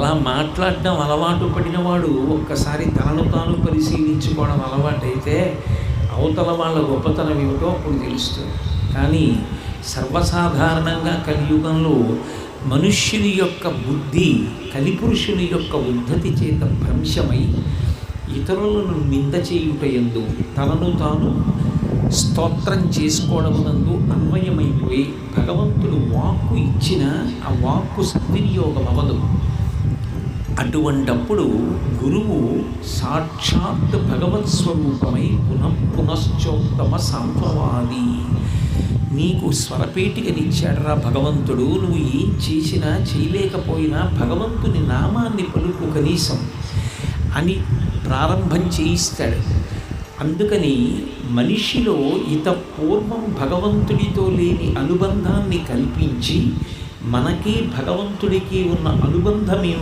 అలా మాట్లాడడం అలవాటు పడినవాడు ఒక్కసారి తనను తాను పరిశీలించుకోవడం అలవాటైతే అవతల వాళ్ళ గొప్పతనం ఏమిటో అప్పుడు తెలుస్తుంది. కానీ సర్వసాధారణంగా కలియుగంలో మనుష్యుని యొక్క బుద్ధి కలిపురుషుని యొక్క ఉద్ధతి చేత భ్రంశమై ఇతరులను నింద చేయుటయందు తనను తాను స్తోత్రం చేసుకోవడమునందు అన్వయమైపోయి భగవంతుడు వాక్కు ఇచ్చిన ఆ వాక్కు సద్వినియోగం అవదు. అటువంటప్పుడు గురువు సాక్షాత్ భగవత్ స్వరూపమై పునశ్చోత్తమ సాంబవాది. నీకు స్వరపేటికనిచ్చాడరా భగవంతుడు, నువ్వు ఏం చేసినా చేయలేకపోయినా భగవంతుని నామాన్ని పలుకు కనీసం అని ప్రారంభం చేయిస్తాడు. అందుకని మనిషిలో పూర్వం భగవంతుడితో లేని అనుబంధాన్ని కల్పించి మనకి భగవంతుడికి ఉన్న అనుబంధం ఏమిటి